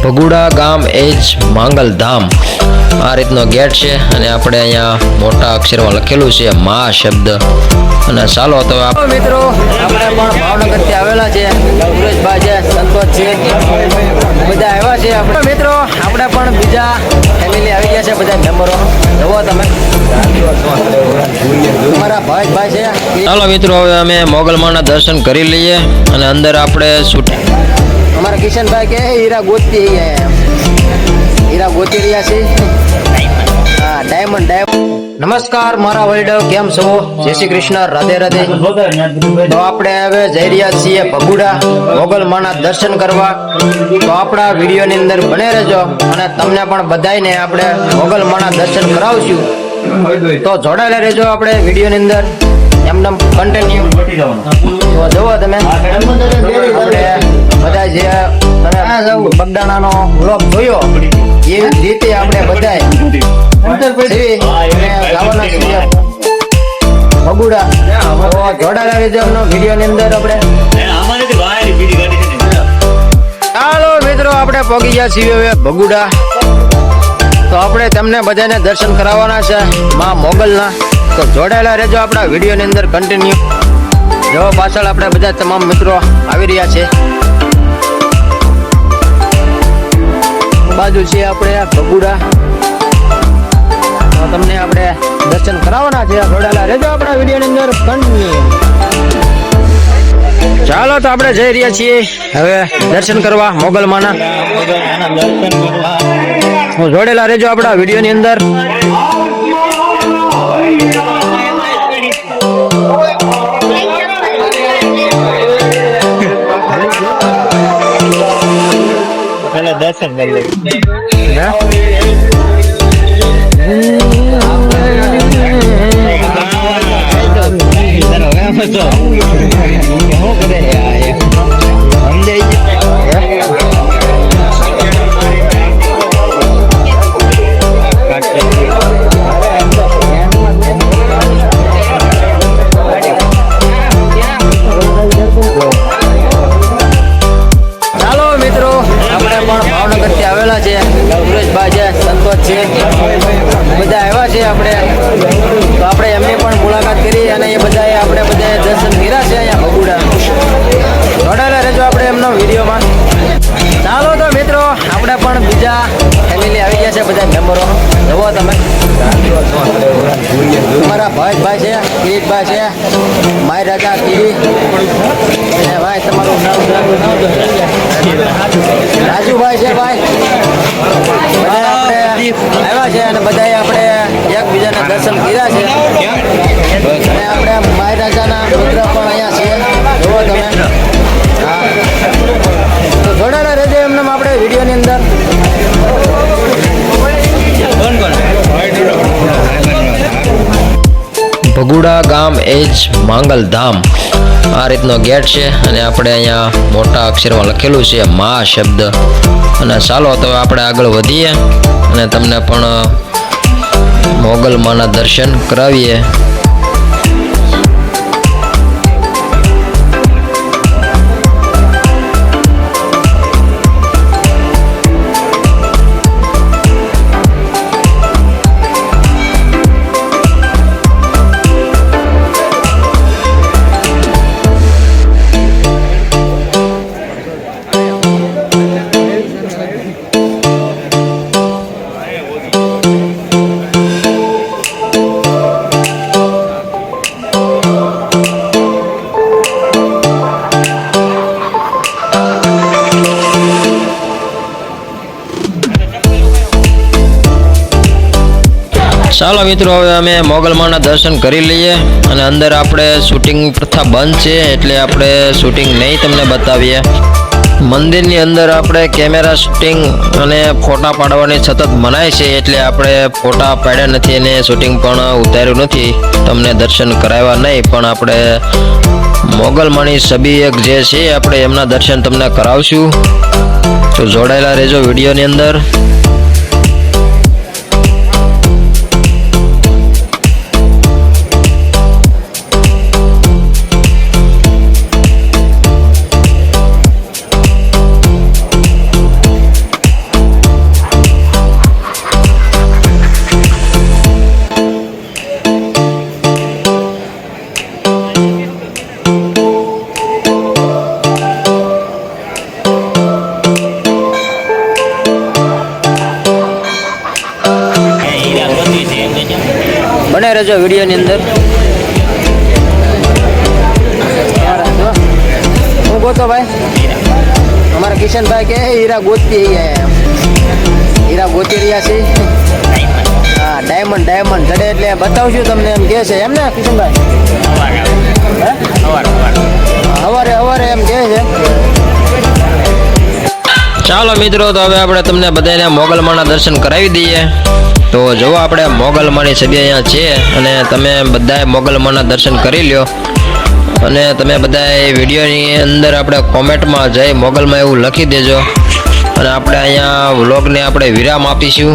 ભગુડા ગામ એજ માંગલધામ આ રીતનો ગેટ છે અને આપણે અહીંયા મોટા અક્ષરમાં લખેલું છે મા શબ્દ. અને ચાલો તો મિત્રો આપણે પણ ભાવનગરથી આવેલા છે, સુરેશભાઈ છે, સંતોષ છે, બધા આવ્યા છે. આપણે મિત્રો આપણે પણ બીજા ફેમિલી આવી ગયા છે, બધા મેમ્બરો જુઓ તમે અમારા ભાઈ છે. ચાલો મિત્રો હવે અમે મોગલમાના દર્શન કરી લઈએ અને અંદર આપણે શૂટિંગ અમારા કિશનભાઈ કે હીરા ગોતી રહ્યા છે. હા, ડાયમંડ. નમસ્કાર મારા વડીલો, કેમ છો? જય શ્રી કૃષ્ણ, રાધે રાધે. તો આપણે હવે જઈ રહ્યા છીએ ભગુડા મોગલમાના દર્શન કરવા. તો આપણા વિડીયોની અંદર બને રહેજો અને તમને પણ બધાને આપણે મોગલમાના દર્શન કરાવશું. તો જોડાયેલા રહેજો આપણે વિડીયોની અંદર, એમને કન્ટિન્યુ જોવો તમે. આપણે બધા જે બગદાણાનો વ્લોગ જોયો એવી રીતે આપણે બધા ભગુડા જોડાયેલા રહેજો વિડીયોની અંદર. આપણે ચાલો મિત્રો આપણે પહોંચી ગયા છીએ હવે ભગુડા. તો આપણે તમને બધાને દર્શન કરાવવાના છે માં મોગલના. તો જોડાયેલા રહેજો આપણા વિડીયોની અંદર કન્ટિન્યુ. જો પાછળ આપણે બધા તમામ મિત્રો આવી રહ્યા છે. બાજુ છે આપણે ભગુડા. તો તમને આપણે દર્શન કરાવવાના છે, જોડાયેલા રહેજો આપણા વિડીયોની અંદર કન્ટિન્યુ. ચાલો તો આપણે જઈ રહ્યા છીએ હવે દર્શન કરવા મોગલમાના. જોડેલા રહેજો આપણા વિડીયોની અંદર. દર્શન ભાવનગરથી આવેલા છે, સુરેશભાઈ છે, સંતોષ છે, બધા આવ્યા છે. આપણે તો આપણે એમની પણ મુલાકાત કરી અને એ બધાએ આપણે બધા દર્શન કર્યા છે અહીંયા ભગુડા. જોડાયેલા રહેજો આપણે એમનો વિડીયોમાં. ચાલો તો મિત્રો આપણે પણ બીજા ફેમિલી આવી ગયા છે, બધા મેમ્બરો જુઓ તમે. અમારા ભાઈ છે, કિરીટભાઈ છે, માય રાજા કિરી. ભાઈ તમારું નામ રાજુભાઈ છે. ભાઈ બધા આપણે આવ્યા છે અને બધાએ આપણે એકબીજાના દર્શન કર્યા છે. અને આપણે માય રાજાના મિત્ર પણ અહીંયા છે, જુઓ તમે. હા, તો જોડાયેલા રહેજો એમને આપણે વિડીયોની અંદર. ભગુડા ગામ એજ માંગલધામ આ રીતનો ગેટ છે અને આપણે અહીંયા મોટા અક્ષરમાં લખેલું છે મા શબ્દ. અને ચાલો તો આપણે આગળ વધીએ અને તમને પણ મોગલમાના દર્શન કરાવીએ. ચાલો મિત્રો હવે અમે મોગલમાના દર્શન કરી લઈએ અને અંદર આપણે શૂટિંગ પ્રથા બંધ છે એટલે આપણે શૂટિંગ નહીં તમને બતાવીએ. મંદિરની અંદર આપણે કેમેરા શૂટિંગ અને ફોટા પાડવાની સતત મનાય છે એટલે આપણે ફોટા પાડ્યા નથી અને શૂટિંગ પણ ઉતાર્યું નથી. તમને દર્શન કરાવ્યા નહીં, પણ આપણે મોગલમાની છબી એક જે છે આપણે એમના દર્શન તમને કરાવશું. તો જોડાયેલા રહેજો વિડીયોની અંદર. જોડાઈ રહેજો વિડીયોની અંદર. હું ગોતો ભાઈ અમારા કિશનભાઈ કે હીરા ગોતી હીરા ગોતી રહ્યા છે. હા ડાયમંડ જડે એટલે બતાવશું તમને એમ કે છે એમ ને કિશનભાઈ? હવારે એમ કે છે. ચાલો મિત્રો, તો હવે આપણે તમને બધાને મોગલમાના દર્શન કરાવી દઈએ. તો જો આપણે મોગલમાની છબી અહીંયા છે અને તમે બધાએ મોગલમાના દર્શન કરી લ્યો. અને તમે બધાએ વિડીયોની અંદર આપણે કોમેન્ટમાં જય મોગલમાં એવું લખી દેજો. અને આપણે અહીંયા વ્લોગને આપણે વિરામ આપીશું.